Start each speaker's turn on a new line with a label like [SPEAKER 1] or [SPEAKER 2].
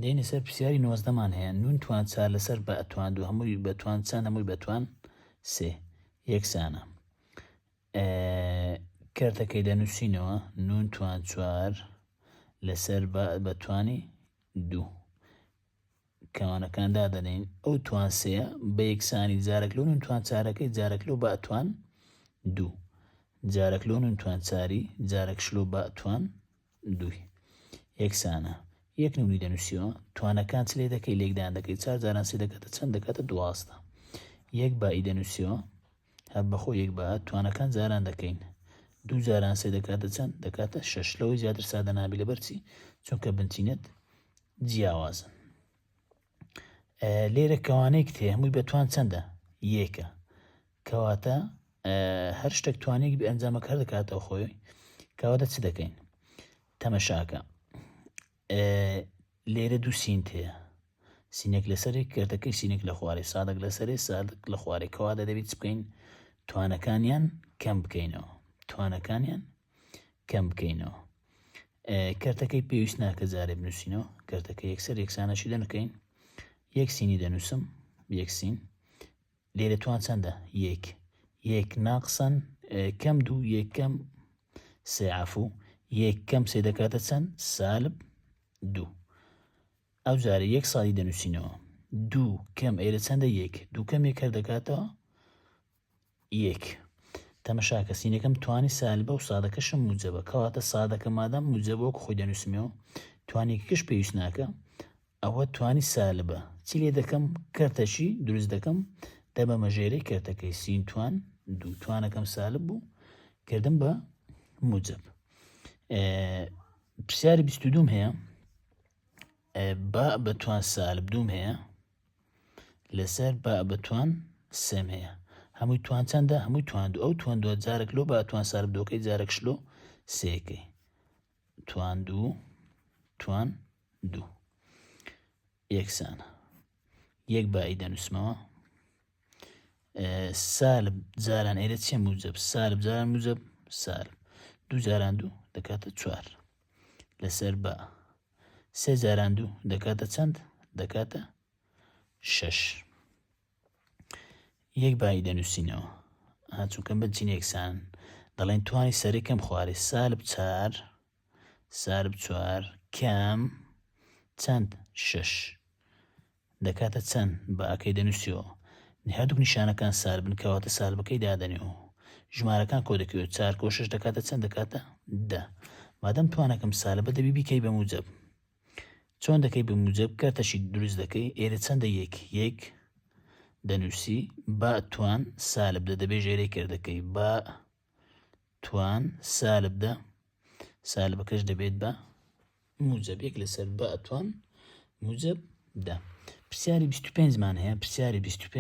[SPEAKER 1] دێنێ سەر پرسیاری 19مان هەیە. نون توان چار لەسەر بە ئەتوان دوو هەمووی بەتوان چەند هەمووی بەتوان سێ یەکسانە. کەرتەکەی دەنووسینەوە نون توان چوار لەسەر بەتوانی دوو کەوانەکان دادەنین ئەو توان سەیە بە یەکسانی جارێک لۆ نون توان چارەکەی جارێک لۆ بە ئەتوان دوو جارێک لۆ نون توان چاری جارێکش لۆ بە ئەتوان دووی یەکسانە. یەک نونی دەنووسیەوە توانەکان چ لێ دەکەی لێکدان دەکەی چار جاران سێ دەکاتە چەند دەکاتە دوازدە. یەک بائی دەنووسیەوە هەر بەخۆ یەک بە توانەکان جاران دەکەین دوو جاران سێ دەکاتە چەند دەکاتە شەش لەوەی زیاتر سادە نابی لەبەرچی چونکە بنچینەت جیاوازن. لێرە کەوانەیەک هەیە هەمووی بەتوان چەندە یەکە کەواتە هەر شتێک توانێکی ئەنجامەکە هەر دەکاتەوە خۆی کەواتە چ دەکەین تەمەشاکە. لێرە دوو سینت هەیە سینێک لەسەرێک کردەکەی سینێک لە خوارێ سادێک لەسەرێ سادێک لە خوارێ کەواتە دەبێت چ بکەین توانەکانیان کەم بکەینەوە توانەکانیان کەم بکەینەوە. کەرتەکەی پێویست ناکە جارێ بنووسینەوە کەرتەکە یەکسەر یەکسانەشی دەنکەین یەک سینی دەنووسم یەک سین لێرە توان چەندە یەک یەک ناقسەن کەم دوو یەکەم سێ عەفوو یەک کەم سێ دەکاتە چەند سالب دوو. ئەو جارە یەک ساڵی دەنووسینەوە دوو کەم ئێرە چەندە یەک دوو کەم یەک هەر دەکاتەوە یەک. تەمەشاکە سینەکەم توانی سالبە و سادەکەشم موجەبە کەواتە سادەکە مادام موجەبە وەکو خۆی دەنووسمەوە توانێکیش پێویست ناکە ئەوە توانی سالبە چی لێ دەکەم کەرتەشی دروست دەکەم دەبەمە ژێرەی کەرتەکەی سین توان دوو توانەکەم سالب بوو کردم بە موجب. پرسیاری 22 هەیە با بەتوان سالب دووم هەیە لەسەر با بەتوان سێم هەیە هەمووی توان چەندە هەمووی توان دوو ئەو توان دووە جارێک لۆ بە توان سالب دۆکەی جارێکش لۆ سێکەی توان دوو توان دوو یەکسانە. یەک بائی دەنووسمەوە سالب جاران ئێرە چیە موجب سالب جاران موجب سالب دوو جاران دوو دەکاتە چوار لەسەر بە سێ جاران دوو دەکاتە چەند دەکاتە شەش. یەک بائی دەنووسینەوە چونکەم بەچین یەکسان دەڵێن توانی سەرەی کەم خوارێ سالب چار سالب چوار کەم چەند شەش دەکاتە چەند بە ئەکەی دەنووسیەوە هەردوو نیشانەکان سالبن کەواتە سالبەکەی دادەنێەوە ژمارەکان کۆ دەکەوێت چار کۆ شەش دەکاتە چەند دەکاتە دە. مادەم توانەکەم سالبە دەبی بیکەی بە موجب چۆن دەکەی بە موجب کارتەشی دروست دەکەی ئێرە چەندە یەک یەک دەنووسی با توان سالب دە دەبێ ژێرەی کردەکەی با توان سالب دە سالبەکەش دەبێت بە موجب یەک لەسەر با توان موجب دە. پرسیاری 25مان هەیە پرسیاری 25